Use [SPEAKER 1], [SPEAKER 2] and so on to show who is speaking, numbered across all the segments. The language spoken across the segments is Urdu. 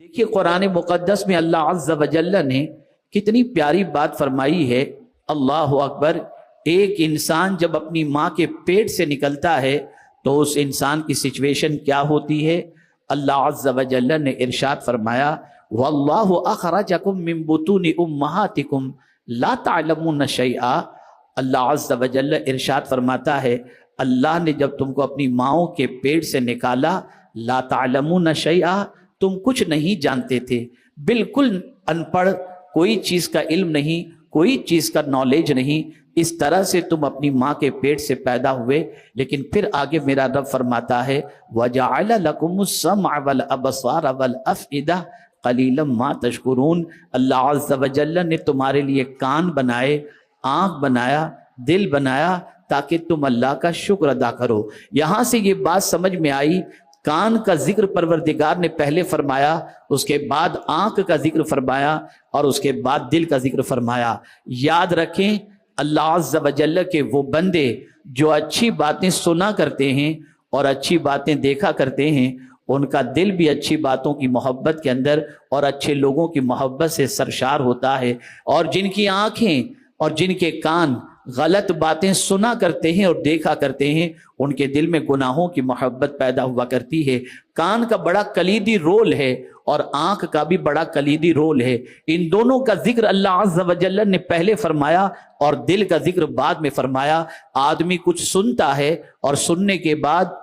[SPEAKER 1] دیکھیے قرآن مقدس میں اللہ عز و جل نے کتنی پیاری بات فرمائی ہے۔ اللہ اکبر۔ ایک انسان جب اپنی ماں کے پیٹ سے نکلتا ہے تو اس انسان کی سچویشن کیا ہوتی ہے؟ اللہ عز و جل نے ارشاد فرمایا واللہ اخرجکم من بطون امہاتکم لا تعلمون شیئا۔ اللہ عز و جل ارشاد فرماتا ہے اللہ نے جب تم کو اپنی ماؤں کے پیٹ سے نکالا، لا تعلمون شیئا، تم کچھ نہیں جانتے تھے، بالکل ان پڑھ، کوئی چیز کا علم نہیں، کوئی چیز کا نالج نہیں، اس طرح سے تم اپنی ماں کے پیٹ سے پیدا ہوئے۔ لیکن پھر آگے میرا رب فرماتا ہے وَجَعَلَ لَكُمُ السَّمْعَ وَالْأَبْصَارَ وَالْأَفْئِدَةَ قَلِيلًا مَا تَشْكُرُونَ۔ اللہ عز و جل نے تمہارے لیے کان بنائے، آنکھ بنایا، دل بنایا تاکہ تم اللہ کا شکر ادا کرو۔ یہاں سے یہ بات سمجھ میں آئی، کان کا ذکر پروردگار نے پہلے فرمایا، اس کے بعد آنکھ کا ذکر فرمایا، اور اس کے بعد دل کا ذکر فرمایا۔ یاد رکھیں اللہ عز و جل کے وہ بندے جو اچھی باتیں سنا کرتے ہیں اور اچھی باتیں دیکھا کرتے ہیں، ان کا دل بھی اچھی باتوں کی محبت کے اندر اور اچھے لوگوں کی محبت سے سرشار ہوتا ہے، اور جن کی آنکھیں اور جن کے کان غلط باتیں سنا کرتے ہیں اور دیکھا کرتے ہیں، ان کے دل میں گناہوں کی محبت پیدا ہوا کرتی ہے۔ کان کا بڑا کلیدی رول ہے اور آنکھ کا بھی بڑا کلیدی رول ہے۔ ان دونوں کا ذکر اللہ عز و جل نے پہلے فرمایا اور دل کا ذکر بعد میں فرمایا۔ آدمی کچھ سنتا ہے اور سننے کے بعد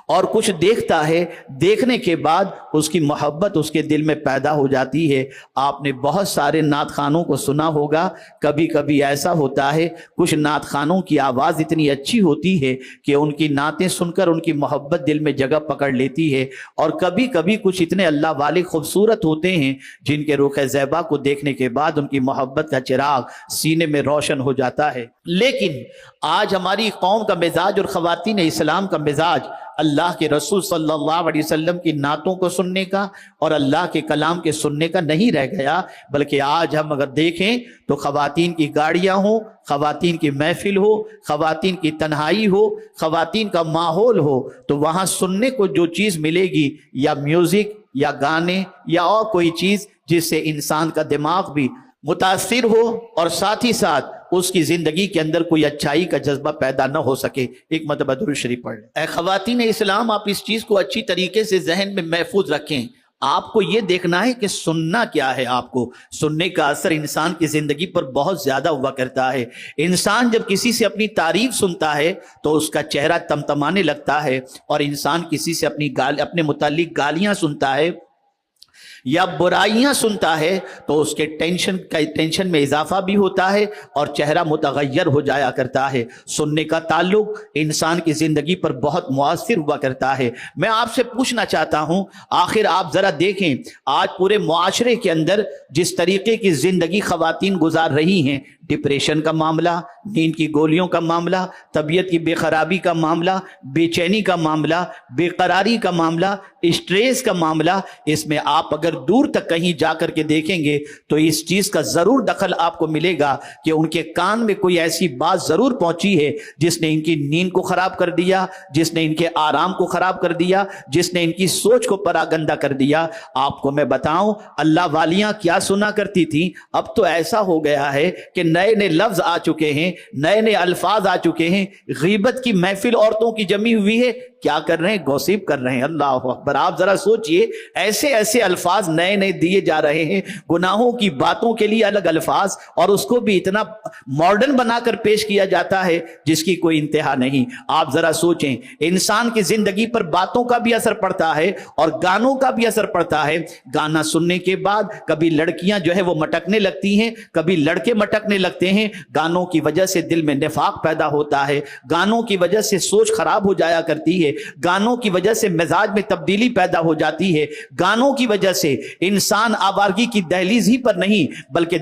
[SPEAKER 1] اور کچھ دیکھتا ہے، دیکھنے کے بعد اس کی محبت اس کے دل میں پیدا ہو جاتی ہے۔ آپ نے بہت سارے نعت خوانوں کو سنا ہوگا، کبھی کبھی ایسا ہوتا ہے کچھ نعت خوانوں کی آواز اتنی اچھی ہوتی ہے کہ ان کی نعتیں سن کر ان کی محبت دل میں جگہ پکڑ لیتی ہے، اور کبھی کبھی کچھ اتنے اللہ والے خوبصورت ہوتے ہیں جن کے رخ زیبا کو دیکھنے کے بعد ان کی محبت کا چراغ سینے میں روشن ہو جاتا ہے۔ لیکن آج ہماری قوم کا مزاج اور خواتین اسلام کا مزاج اللہ کے رسول صلی اللہ علیہ وسلم کی نعتوں کو سننے کا اور اللہ کے کلام کے سننے کا نہیں رہ گیا، بلکہ آج ہم اگر دیکھیں تو خواتین کی گاڑیاں ہوں، خواتین کی محفل ہو، خواتین کی تنہائی ہو، خواتین کا ماحول ہو، تو وہاں سننے کو جو چیز ملے گی یا میوزک یا گانے یا اور کوئی چیز جس سے انسان کا دماغ بھی متاثر ہو اور ساتھ ہی ساتھ اس کی زندگی کے اندر کوئی اچھائی کا جذبہ پیدا نہ ہو سکے۔ ایک مرتبہ درود شریف پڑھ لیں۔ اے خواتین اسلام، آپ اس چیز کو اچھی طریقے سے ذہن میں محفوظ رکھیں۔ آپ کو یہ دیکھنا ہے کہ سننا کیا ہے۔ آپ کو سننے کا اثر انسان کی زندگی پر بہت زیادہ ہوا کرتا ہے۔ انسان جب کسی سے اپنی تعریف سنتا ہے تو اس کا چہرہ تمتمانے لگتا ہے، اور انسان کسی سے اپنے متعلق گالیاں سنتا ہے یا برائیاں سنتا ہے تو اس کے ٹینشن میں اضافہ بھی ہوتا ہے اور چہرہ متغیر ہو جایا کرتا ہے۔ سننے کا تعلق انسان کی زندگی پر بہت مؤثر ہوا کرتا ہے۔ میں آپ سے پوچھنا چاہتا ہوں، آخر آپ ذرا دیکھیں آج پورے معاشرے کے اندر جس طریقے کی زندگی خواتین گزار رہی ہیں، ڈپریشن کا معاملہ، نیند کی گولیوں کا معاملہ، طبیعت کی بے خرابی کا معاملہ، بے چینی کا معاملہ، بے قراری کا معاملہ، اسٹریس کا معاملہ، اس میں آپ اگر دور تک کہیں جا کر کے دیکھیں گے تو اس چیز کا ضرور دخل آپ کو ملے گا کہ ان کے کان میں کوئی ایسی بات ضرور پہنچی ہے جس نے ان کی نیند کو خراب کر دیا، جس نے ان کے آرام کو خراب کر دیا، جس نے ان کی سوچ کو پراگندہ کر دیا۔ آپ کو میں بتاؤں اللہ والیاں کیا سنا کرتی تھیں، اب تو ایسا ہو گیا ہے کہ نئے نئے لفظ آ چکے ہیں، نئے نئے الفاظ آ چکے ہیں۔ غیبت کی محفل عورتوں کی جمی ہوئی ہے، کیا کر رہے ہیں؟ گوسپ کر رہے ہیں۔ اللہ اکبر۔ آپ ذرا سوچئے، ایسے ایسے الفاظ نئے نئے دیے جا رہے ہیں، گناہوں کی باتوں کے لیے الگ الفاظ، اور اس کو بھی اتنا ماڈرن بنا کر پیش کیا جاتا ہے جس کی کوئی انتہا نہیں۔ آپ ذرا سوچیں، انسان کی زندگی پر باتوں کا بھی اثر پڑتا ہے اور گانوں کا بھی اثر پڑتا ہے۔ گانا سننے کے بعد کبھی لڑکیاں جو ہے وہ مٹکنے لگتی ہیں، کبھی لڑکے مٹکنے لگتے ہیں۔ گانوں کی وجہ سے دل میں نفاق پیدا ہوتا ہے، گانوں کی وجہ سے سوچ خراب ہو جایا کرتی ہے، گانوں کی وجہ سے مزاج میں تبدیلی پیدا ہو جاتی ہے، گانوں کی وجہ سے انسان آوارگی کی دہلیز ہی پر نہیں بلکہ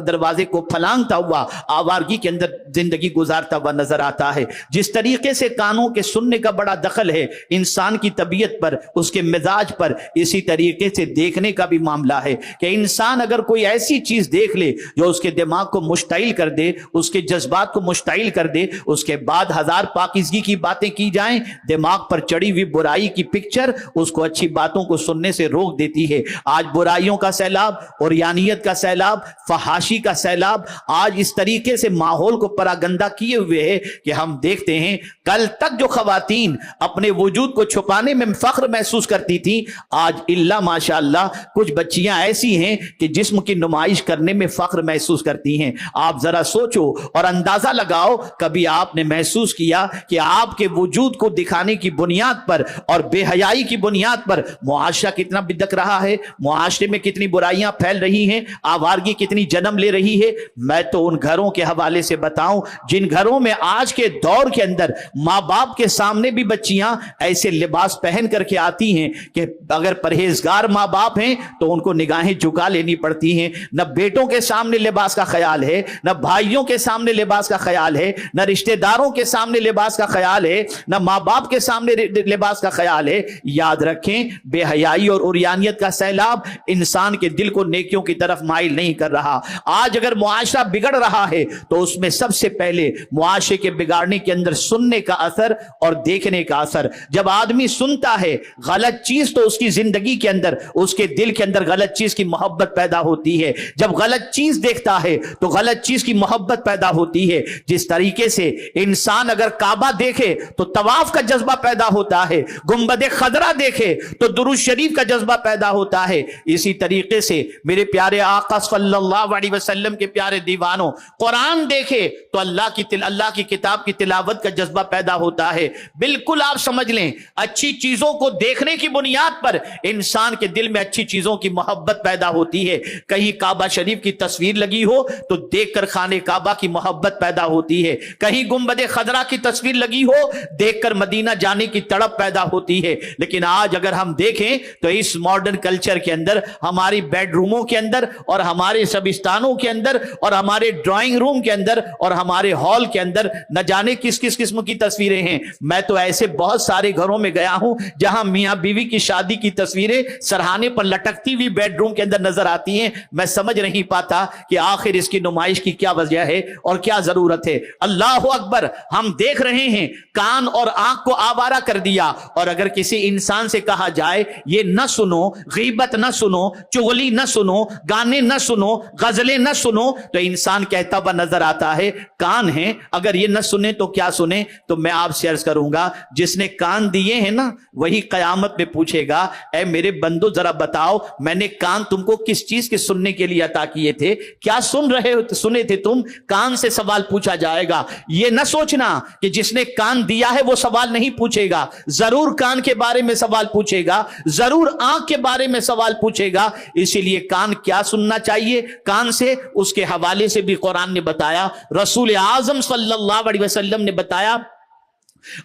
[SPEAKER 1] دروازے کو پھلانگتا ہوا آوارگی کے اندر زندگی گزارتا ہوا نظر آتا ہے۔ جس طریقے سے کانوں کے سننے کا بڑا دخل ہے انسان کی طبیعت پر، اس کے مزاج پر، اسی طریقے سے دیکھنے کا بھی معاملہ ہے کہ انسان اگر کوئی ایسی چیز دیکھ لے جو اس کے دماغ کو مشتعل کر دے، اس کے جذبات کو مشتعل کر دے، اس کے بعد ہزار پاکیزگی کی باتیں کی جائیں، دماغ پر چڑھی ہوئی برائی کی پکچر اس کو اچھی باتوں کو سننے سے روک دیتی ہے۔ آج برائیوں کا سیلاب، عریانیت کا سیلاب، فحاشی کا سیلاب آج اس طریقے سے ماحول کو پراگندہ کیے ہوئے ہے کہ ہم دیکھتے ہیں کل تک جو خواتین اپنے وجود کو چھپانے میں فخر محسوس کرتی تھی، آج اللہ ماشاءاللہ کچھ بچیاں ایسی ہیں کہ جسم کی نمائش کرنے میں فخر محسوس کرتی ہیں۔ آپ ذرا سوچو اور اندازہ لگاؤ، کبھی آپ نے محسوس کیا کہ آپ کے وجود کو دکھانے کی بنیاد پر اور بے حیائی کی بنیاد پر معاشرہ کتنا بدک رہا ہے، معاشرے میں کتنی برائیاں پھیل رہی ہیں، آوارگی کتنی جنم لے رہی ہے؟ میں تو ان گھروں کے حوالے سے بتاؤں جن گھروں میں آج کے دور کے اندر ماں باپ کے سامنے بھی بچیاں ایسے لباس پہن کر کے آتی ہیں کہ اگر پرہیزگار ماں باپ ہیں تو ان کو نگاہیں جھکا لینی پڑتی ہیں۔ نہ بیٹوں کے سامنے لباس کا خیال ہے، نہ بھائیوں کے سامنے لباس کا خیال ہے، نہ رشتہ داروں کے سامنے لباس کا خیال ہے، نہ ماں باپ کے سامنے لباس کا خیال ہے۔ یاد رکھیں، بے حیائی اور عریانیت کا سیلاب انسان کے دل کو نیکیوں کی طرف مائل نہیں کر رہا۔ آج اگر معاشرہ بگڑ رہا ہے تو اس میں سب سے پہلے معاشرے کے بگاڑنے کے اندر سننے کا اثر اور دیکھنے کا اثر۔ جب آدمی سنتا ہے غلط چیز تو اس کی زندگی کے اندر، اس کے دل کے اندر غلط چیز کی محبت پیدا ہوتی ہے۔ جب غلط چیز دیکھتا ہے تو غلط چیز کی محبت پیدا ہوتی ہے۔ جس طریقے سے انسان اگر کعبہ دیکھے تو طواف کا جذبہ پیدا ہوتا ہے، گنبد خضرا دیکھے تو درود شریف کا جذبہ پیدا ہوتا ہے، اسی طریقے سے میرے پیارے آقا صلی اللہ علیہ وسلم کے پیارے دیوانوں قرآن دیکھے تو اللہ کی کتاب کی تلاوت کا جذبہ پیدا ہوتا ہے۔ بالکل آپ سمجھ لیں، اچھی چیزوں کو دیکھنے کی بنیاد پر انسان کے دل میں اچھی چیزوں کی محبت پیدا ہوتی ہے۔ کہیں کعبہ شریف کی تصویر لگی ہو تو دیکھ کر خانہ کعبہ کی محبت پیدا ہوتی ہے، کہیں گنبد خضرا کی تصویر لگی ہو دیکھ کر مدینہ جانے کی تڑپ پیدا ہوتی ہے۔ لیکن آج اگر ہم دیکھیں تو اس ماڈرن کلچر کے اندر ہماری بیڈ روموں کے اندر اور ہمارے شبستانوں کے اندر اور ہمارے ڈرائنگ روم کے اندر اور ہمارے ہال کے اندر نہ جانے کس کس قسم کی تصویریں ہیں۔ میں تو ایسے بہت سارے گھروں میں گیا ہوں جہاں میاں بیوی کی شادی کی تصویریں سرہانے پر لٹکتی ہوئی بیڈ روم کے اندر نظر آتی ہیں۔ میں سمجھ نہیں پاتا کہ آخر اس کی نمائش کی کیا وجہ ہے اور کیا ضرورت ہے۔ اللہ اکبر، ہم دیکھ رہے ہیں کان اور آنکھ کو آوارہ کر دیا، اور اگر کسی انسان سے کہا جائے یہ نہ سنو، غیبت نہ سنو، چغلی نہ سنو، گانے نہ سنو، غزلیں نہ سنو، تو انسان کہتا ہوا نظر آتا ہے کان ہیں، اگر یہ نہ سنیں تو کیا سنیں؟ تو میں آپ سے عرض کروں گا، جس نے کان دیے ہیں نا وہی قیامت میں پوچھے گا، اے میرے بندو ذرا بتاؤ میں نے کان تم کو کس چیز کے سننے کے لیے عطا کیے تھے؟ کیا سنے تھے تم؟ کان سے سوال پوچھا جائے گا۔ یہ نہ سوچنا کہ جس نے کان دیا ہے وہ سوال نہیں پوچھے گا، ضرور کان کے بارے میں سوال پوچھے گا، ضرور آنکھ کے بارے میں سوال پوچھے گا۔ اسی لیے کان کیا سننا چاہیے، کان سے اس کے حوالے سے بھی قرآن نے بتایا، رسول اعظم صلی اللہ علیہ وسلم نے بتایا،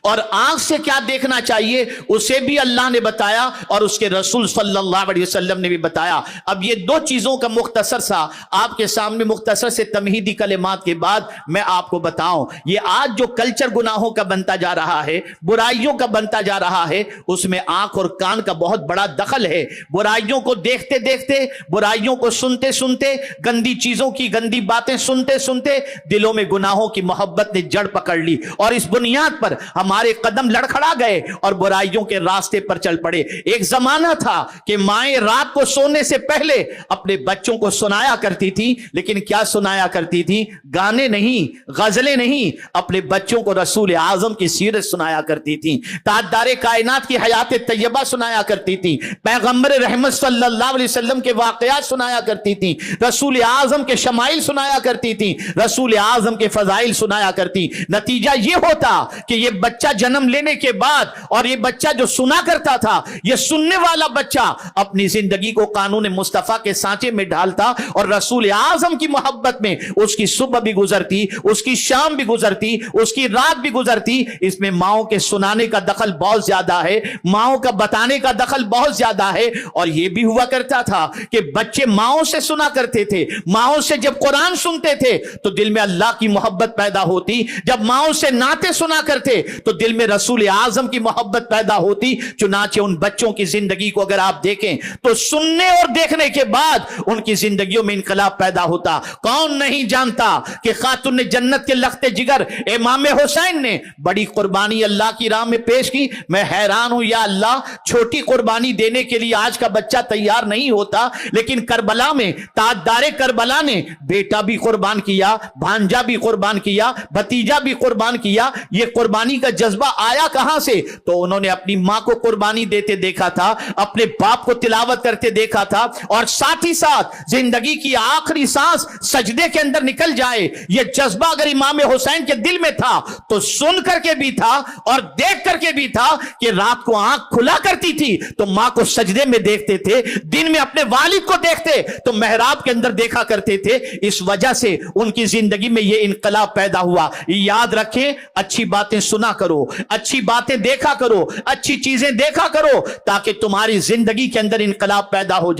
[SPEAKER 1] اور آنکھ سے کیا دیکھنا چاہیے اسے بھی اللہ نے بتایا اور اس کے رسول صلی اللہ علیہ وسلم نے بھی بتایا۔ اب یہ دو چیزوں کا مختصر سا آپ کے سامنے مختصر سے تمہیدی کلمات کے بعد میں آپ کو بتاؤں، یہ آج جو کلچر گناہوں کا بنتا جا رہا ہے، برائیوں کا بنتا جا رہا ہے، اس میں آنکھ اور کان کا بہت بڑا دخل ہے۔ برائیوں کو دیکھتے دیکھتے، برائیوں کو سنتے سنتے، گندی چیزوں کی گندی باتیں سنتے سنتے دلوں میں گناہوں کی محبت نے جڑ پکڑ لی، اور اس بنیاد پر ہمارے قدم لڑکھڑا گئے اور برائیوں کے راستے پر چل پڑے۔ ایک زمانہ تھا کہ مائیں رات کو سونے سے پہلے اپنے بچوں کو سنایا کرتی تھی، لیکن کیا سنایا کرتی تھی؟ گانے نہیں، غزلیں نہیں، اپنے بچوں کو رسول اعظم کی سیرت سنایا کرتی تھی، تاجدار کائنات کی حیات طیبہ سنایا کرتی تھی، پیغمبر رحمت صلی اللہ علیہ وسلم کے واقعات سنایا کرتی تھی، رسول اعظم کے شمائل سنایا کرتی تھی، رسول اعظم کے فضائل سنایا کرتی۔ نتیجہ یہ ہوتا کہ یہ بچہ جنم لینے کے بعد، اور یہ بچہ جو سنا کرتا تھا، یہ سننے والا بچہ اپنی زندگی کو قانون مصطفیٰ کے سانچے میں ڈھالتا اور رسول اعظم کی محبت میں اس کی صبح بھی گزرتی، اس کی شام بھی گزرتی، اس کی رات بھی گزرتی۔ اس میں ماؤں کے سنانے کا دخل بہت زیادہ ہے، ماؤں کا بتانے کا دخل بہت زیادہ ہے۔ اور یہ بھی ہوا کرتا تھا کہ بچے ماؤں سے سنا کرتے تھے، ماؤں سے جب قرآن سنتے تھے تو دل میں اللہ کی محبت پیدا ہوتی، جب ماؤں سے نعتیں سنا کرتے تو دل میں رسول اعظم کی محبت پیدا ہوتی. چنانچہ ان بچوں کی زندگی کو اگر آپ دیکھیں تو سننے اور دیکھنے کے بعد ان کی زندگیوں میں انقلاب پیدا ہوتا. کون نہیں جانتا کہ خاتون جنت کے لخت جگر امام حسین نے بڑی قربانی اللہ کی راہ میں پیش کی. میں حیران ہوں یا اللہ, چھوٹی قربانی دینے کے لیے آج کا بچہ تیار نہیں ہوتا, لیکن کربلا میں تاجدار کربلا نے بیٹا بھی قربان کیا, بھانجا بھی قربان کیا, بھتیجا بھی قربان کیا. یہ قربانی کا جذبہ آیا کہاں سے؟ تو انہوں نے اپنی ماں کو قربانی دیتے دیکھا تھا, اپنے باپ کو تلاوت کرتے دیکھا تھا, اور ساتھ ہی ساتھ زندگی کی آخری سانس سجدے کے اندر نکل جائے, یہ جذبہ اگر امام حسین کے دل میں تھا تو سن کر کے بھی تھا اور دیکھ کر کے بھی تھا کہ رات کو آنکھ کھلا کرتی تھی تو ماں کو سجدے میں دیکھتے تھے, دن میں اپنے والد کو دیکھتے تو محراب کے اندر دیکھا کرتے تھے. اس وجہ سے ان کی زندگی میں یہ انقلاب پیدا ہوا. یاد رکھیں, اچھی باتیں سنا کرو, اچھی باتیں دیکھا کرو, اچھی چیزیں دیکھا کرو, تاکہ تمہاری زندگی کے اندر انقلاب پیدا ہو جائے.